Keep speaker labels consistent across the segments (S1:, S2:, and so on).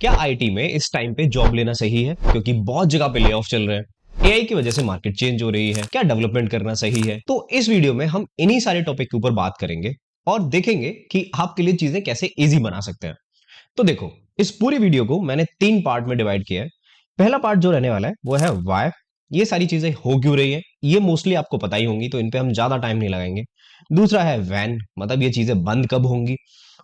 S1: क्या आईटी में इस टाइम पे जॉब लेना सही है? क्योंकि बहुत जगह पे ले ऑफ चल रहे हैं। एआई की वजह से मार्केट चेंज हो रही है। क्या डेवलपमेंट करना सही है? तो इस वीडियो में हम इन्हीं सारे टॉपिक के ऊपर बात करेंगे और देखेंगे कि आपके लिए चीजें कैसे इजी बना सकते हैं। तो देखो, इस पूरी वीडियो को मैंने 3 पार्ट में डिवाइड किया है। पहला पार्ट जो रहने वाला है वो है वाई। ये सारी चीजें हो क्यों रही है, ये मोस्टली आपको पता ही होंगी, तो इन पे हम ज्यादा टाइम नहीं लगाएंगे। दूसरा है वैन, मतलब ये चीजें बंद कब होंगी।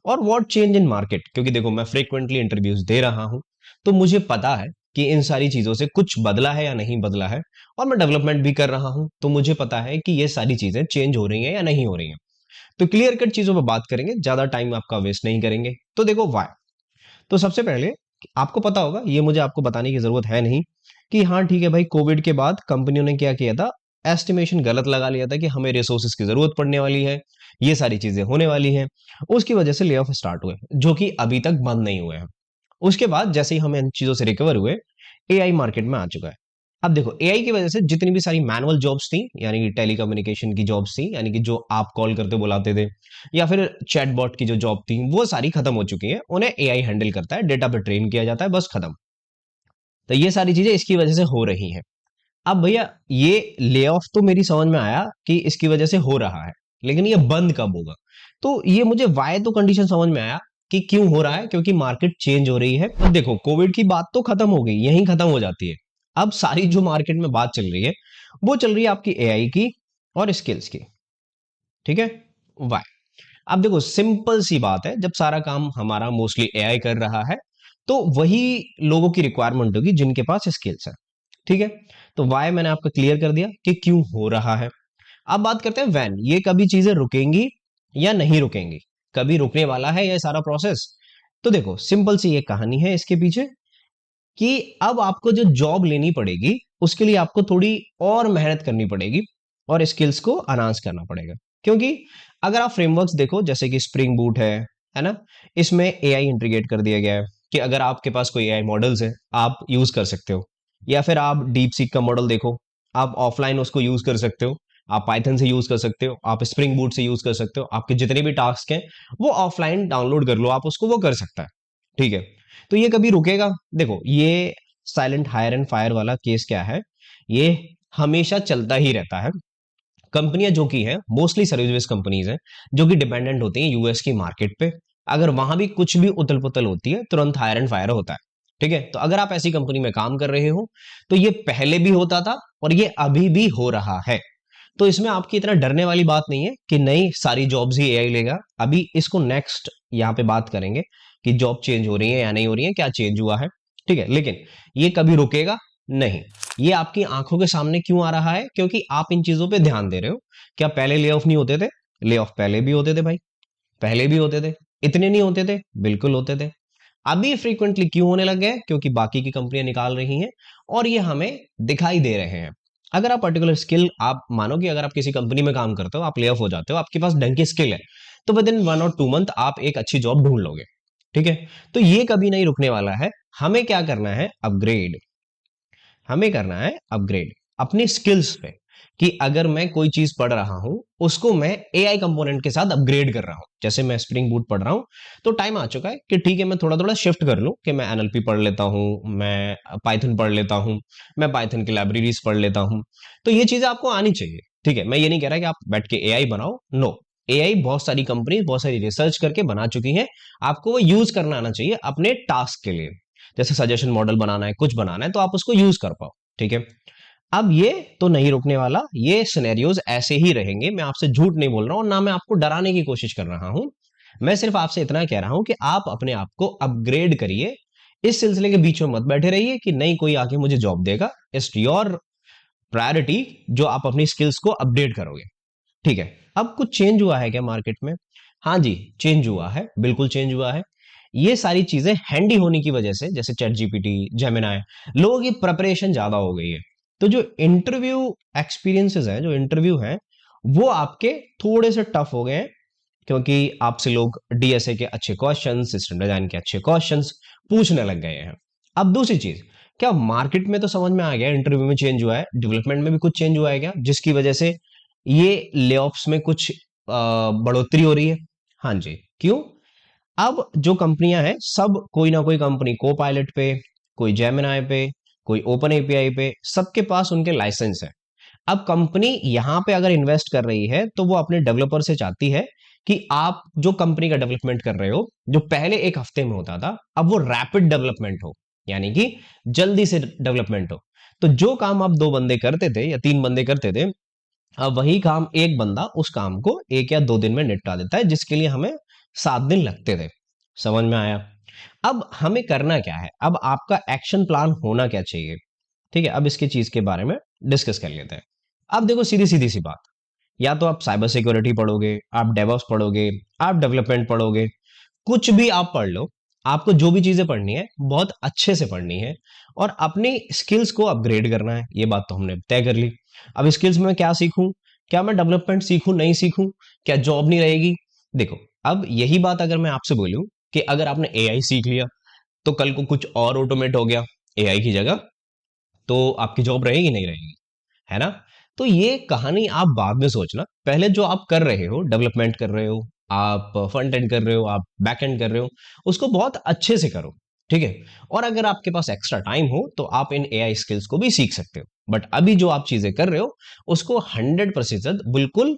S1: और व्हाट चेंज इन मार्केट, क्योंकि देखो मैं फ्रीक्वेंटली इंटरव्यूज दे रहा हूं, तो मुझे पता है कि इन सारी चीजों से कुछ बदला है या नहीं बदला है। और मैं डेवलपमेंट भी कर रहा हूं, तो मुझे पता है कि ये सारी चीजें चेंज हो रही हैं या नहीं हो रही हैं। तो क्लियर कट चीजों पर बात करेंगे, ज्यादा टाइम आपका वेस्ट नहीं करेंगे। तो देखो वाई। तो सबसे पहले आपको पता होगा, ये मुझे आपको बताने की जरूरत है नहीं, कि हाँ ठीक है भाई, कोविड के बाद कंपनियों ने क्या किया था, एस्टिमेशन गलत लगा लिया था कि हमें रिसोर्सेज की जरूरत पड़ने वाली है, ये सारी चीजें होने वाली हैं। उसकी वजह से ले ऑफ स्टार्ट हुए, जो कि अभी तक बंद नहीं हुए हैं। उसके बाद जैसे ही हम इन चीजों से रिकवर हुए, एआई मार्केट में आ चुका है। अब देखो, एआई की वजह से जितनी भी सारी मैनुअल जॉब्स थी, यानी कि टेलीकम्युनिकेशन की जॉब्स थी, यानी कि जो आप कॉल करते बुलाते थे, या फिर चैटबॉट की जो जॉब थी, वो सारी खत्म हो चुकी है। उन्हें एआई हैंडल करता है, डेटा पे ट्रेन किया जाता है, बस खत्म। तो ये सारी चीजें इसकी वजह से हो रही हैं। अब भैया, ये ले ऑफ तो मेरी समझ में आया कि इसकी वजह से हो रहा है, लेकिन ये बंद कब होगा? तो ये मुझे वाई तो कंडीशन समझ में आया कि क्यों हो रहा है, क्योंकि मार्केट चेंज हो रही है। अब देखो, कोविड की बात तो खत्म हो गई, यहीं खत्म हो जाती है। अब सारी जो मार्केट में बात चल रही है, वो चल रही है आपकी एआई की और स्किल्स की। ठीक है, वाई। अब देखो, सिंपल सी बात है, जब सारा काम हमारा मोस्टली एआई कर रहा है, तो वही लोगों की रिक्वायरमेंट होगी जिनके पास स्किल्स है। ठीक है, तो वाई मैंने आपको क्लियर कर दिया कि क्यों हो रहा है। अब बात करते हैं वैन, ये कभी चीजें रुकेंगी या नहीं रुकेंगी, कभी रुकने वाला है ये सारा प्रोसेस। तो देखो, सिंपल सी ये कहानी है इसके पीछे, कि अब आपको जो जॉब लेनी पड़ेगी, उसके लिए आपको थोड़ी और मेहनत करनी पड़ेगी और स्किल्स को अनाउंस करना पड़ेगा। क्योंकि अगर आप फ्रेमवर्क्स देखो, जैसे कि स्प्रिंग बूट है ना, इसमें एआई इंटीग्रेट कर दिया गया है कि अगर आपके पास कोई एआई मॉडल्स है, आप यूज कर सकते हो। या फिर आप डीप सीक का मॉडल देखो, आप ऑफलाइन उसको यूज कर सकते हो। आप पाइथन से यूज कर सकते हो, आप स्प्रिंग बूट से यूज कर सकते हो। आपके जितने भी टास्क हैं, वो ऑफलाइन डाउनलोड कर लो आप उसको, वो कर सकता है। ठीक है, तो ये कभी रुकेगा? देखो, ये साइलेंट हायर एंड फायर वाला केस क्या है, ये हमेशा चलता ही रहता है। कंपनियां जो की है, मोस्टली सर्विस बेस्ड कंपनीज हैं, जो कि डिपेंडेंट होती हैं यूएस की मार्केट पे। अगर वहां भी कुछ भी उथल पुथल होती है, तुरंत हायर एंड फायर होता है। ठीक है, तो अगर आप ऐसी कंपनी में काम कर रहे हो, तो ये पहले भी होता था और ये अभी भी हो रहा है। तो इसमें आपकी इतना डरने वाली बात नहीं है कि नहीं सारी जॉब्स ही एआई लेगा। अभी इसको नेक्स्ट यहाँ पे बात करेंगे कि जॉब चेंज हो रही है या नहीं हो रही है, क्या चेंज हुआ है। ठीक है, लेकिन ये कभी रुकेगा नहीं। ये आपकी आंखों के सामने क्यों आ रहा है? क्योंकि आप इन चीजों पे ध्यान दे रहे हो। क्या पहले ले ऑफ नहीं होते थे? ले ऑफ पहले भी होते थे भाई, पहले भी होते थे। इतने नहीं होते थे? बिल्कुल होते थे। अभी फ्रीक्वेंटली क्यों होने लग गए? क्योंकि बाकी की कंपनियां निकाल रही हैं और ये हमें दिखाई दे रहे हैं। अगर आप पर्टिकुलर स्किल, आप मानो कि अगर आप किसी कंपनी में काम करते हो, आप ले ऑफ हो जाते हो, आपके पास ढंग की स्किल है, तो विद इन 1 और 2 मंथ आप एक अच्छी जॉब ढूंढ लोगे। ठीक है, तो ये कभी नहीं रुकने वाला है। हमें क्या करना है? अपग्रेड। हमें करना है अपग्रेड अपनी स्किल्स पे, कि अगर मैं कोई चीज पढ़ रहा हूं, उसको मैं एआई कंपोनेंट के साथ अपग्रेड कर रहा हूं। जैसे मैं स्प्रिंग बूट पढ़ रहा हूं, तो टाइम आ चुका है कि ठीक है, मैं थोड़ा थोड़ा शिफ्ट कर लूं, कि मैं एनएलपी पढ़ लेता हूं, मैं पाइथन पढ़ लेता हूं, मैं पाइथन की लाइब्रेरीज पढ़ लेता हूं। तो ये चीजें आपको आनी चाहिए। ठीक है, मैं ये नहीं कह रहा कि आप बैठ के एआई बनाओ, नो। एआई बहुत सारी कंपनी बहुत सारी रिसर्च करके बना चुकी है, आपको वो यूज करना आना चाहिए अपने टास्क के लिए। जैसे सजेशन मॉडल बनाना है, कुछ बनाना है, तो आप उसको यूज कर पाओ। ठीक है, अब ये तो नहीं रुकने वाला, ये सिनेरियोज ऐसे ही रहेंगे। मैं आपसे झूठ नहीं बोल रहा हूं, ना मैं आपको डराने की कोशिश कर रहा हूं। मैं सिर्फ आपसे इतना कह रहा हूं कि आप अपने आप को अपग्रेड करिए। इस सिलसिले के बीच में मत बैठे रहिए कि नहीं कोई आके मुझे जॉब देगा। इट्स योर प्रायोरिटी, जो आप अपनी स्किल्स को अपडेट करोगे। ठीक है, अब कुछ चेंज हुआ है क्या मार्केट में? हाँ जी, चेंज हुआ है, बिल्कुल चेंज हुआ है। ये सारी चीजें हैंडी होने की वजह से, जैसे चैट जीपीटी, जेमिनाई, लोगों की प्रिपरेशन ज्यादा हो गई है। तो जो इंटरव्यू एक्सपीरियंसेस हैं, जो इंटरव्यू हैं, वो आपके थोड़े से टफ हो गए हैं, क्योंकि आपसे लोग डीएसए के अच्छे क्वेश्चंस, सिस्टम डिजाइन के अच्छे क्वेश्चंस पूछने लग गए हैं। अब दूसरी चीज, क्या मार्केट में तो समझ में आ गया इंटरव्यू में चेंज हुआ है, डेवलपमेंट में भी कुछ चेंज हुआ है क्या, जिसकी वजह से ये लेऑफ्स में कुछ बढ़ोतरी हो रही है? हाँ जी, क्यों? अब जो कंपनियां हैं सब कोई ना कोई कंपनी को पायलट पे, कोई जेमिनाई पे, कोई ओपन एपीआई पे, सबके पास उनके लाइसेंस है। अब कंपनी यहां पे अगर इन्वेस्ट कर रही है तो वो अपने डेवलपर से चाहती है कि आप जो कंपनी का डेवलपमेंट कर रहे हो, जो पहले एक हफ्ते में होता था, अब वो रैपिड डेवलपमेंट हो, यानी कि जल्दी से डेवलपमेंट हो। तो जो काम आप 2 बंदे करते थे या 3 बंदे करते थे, अब वही काम एक बंदा उस काम को 1 या 2 दिन में निपटा देता है, जिसके लिए हमें 7 दिन लगते थे। समझ में आया? अब हमें करना क्या है, अब आपका एक्शन प्लान होना क्या चाहिए? ठीक है, अब इसकी चीज के बारे में डिस्कस कर लेते हैं। अब देखो, सीधी सीधी सी बात, या तो आप साइबर सिक्योरिटी पढ़ोगे, आप डेवऑप्स पढ़ोगे, आप डेवलपमेंट पढ़ोगे, कुछ भी आप पढ़ लो, आपको जो भी चीजें पढ़नी है बहुत अच्छे से पढ़नी है और अपनी स्किल्स को अपग्रेड करना है। ये बात तो हमने तय कर ली। अब स्किल्स में क्या सीखूं, क्या मैं डेवलपमेंट सीखूं, नहीं सीखूं, क्या जॉब नहीं रहेगी? देखो, अब यही बात अगर मैं आपसे बोलूं कि अगर आपने एआई सीख लिया तो कल को कुछ और ऑटोमेट हो गया एआई की जगह, तो आपकी जॉब रहेगी नहीं रहेगी? है ना? तो ये कहानी आप बाद में सोचना, पहले जो आप कर रहे हो, डेवलपमेंट कर रहे हो, आप फ्रंट एंड कर रहे हो, आप बैक एंड कर रहे हो, उसको बहुत अच्छे से करो। ठीक है? और अगर आपके पास एक्स्ट्रा टाइम हो तो आप इन एआई स्किल्स को भी सीख सकते हो, बट अभी जो आप चीजें कर रहे हो उसको 100% बिल्कुल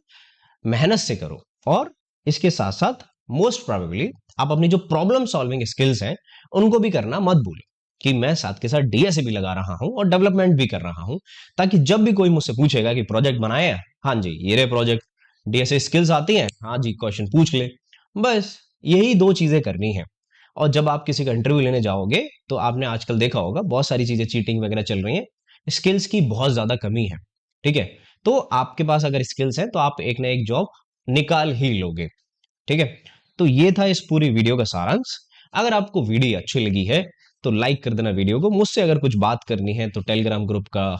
S1: मेहनत से करो। और इसके साथ साथ मोस्ट प्रोबेबली आप अपनी जो प्रॉब्लम सॉल्विंग स्किल्स हैं उनको भी करना मत भूलो, कि मैं साथ के साथ डीएसए भी लगा रहा हूं और डेवलपमेंट भी कर रहा हूं, ताकि जब भी कोई मुझसे पूछेगा कि प्रोजेक्ट बनाए हैं, हाँ जी ये रहे प्रोजेक्ट, डीएसए स्किल्स आती हैं, हाँ जी क्वेश्चन पूछ ले। बस यही 2 चीजें करनी है। और जब आप किसी का इंटरव्यू लेने जाओगे तो आपने आजकल देखा होगा बहुत सारी चीजें चीटिंग वगैरह चल रही हैं, स्किल्स की बहुत ज्यादा कमी है। ठीक है? तो आपके पास अगर स्किल्स हैं तो आप एक ना एक जॉब निकाल ही लोगे। ठीक है? तो ये था इस पूरी वीडियो का सारांश। अगर आपको वीडियो अच्छी लगी है तो लाइक कर देना वीडियो को। मुझसे अगर कुछ बात करनी है तो टेलीग्राम ग्रुप का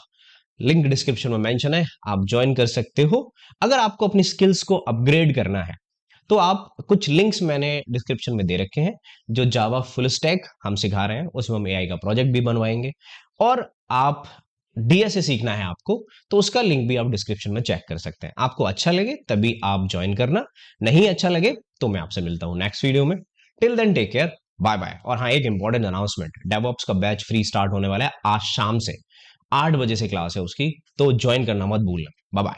S1: लिंक डिस्क्रिप्शन में मेंशन है, आप ज्वाइन कर सकते हो। अगर आपको अपनी स्किल्स को अपग्रेड करना है तो आप, कुछ लिंक्स मैंने डिस्क्रिप्शन में दे रखे हैं, जो जावा फुल स्टैक हम सिखा रहे हैं, उसमें हम एआई का प्रोजेक्ट भी बनवाएंगे। और आप डीएसए सीखना है आपको, तो उसका लिंक भी आप डिस्क्रिप्शन में चेक कर सकते हैं। आपको अच्छा लगे तभी आप ज्वाइन करना, नहीं अच्छा लगे तो मैं आपसे मिलता हूं नेक्स्ट वीडियो में। Till then take care, bye bye. और हाँ, एक इंपॉर्टेंट अनाउंसमेंट, डेवऑप्स का बैच फ्री स्टार्ट होने वाला है आज शाम से 8 बजे से क्लास है उसकी, तो ज्वाइन करना मत भूलना। Bye bye.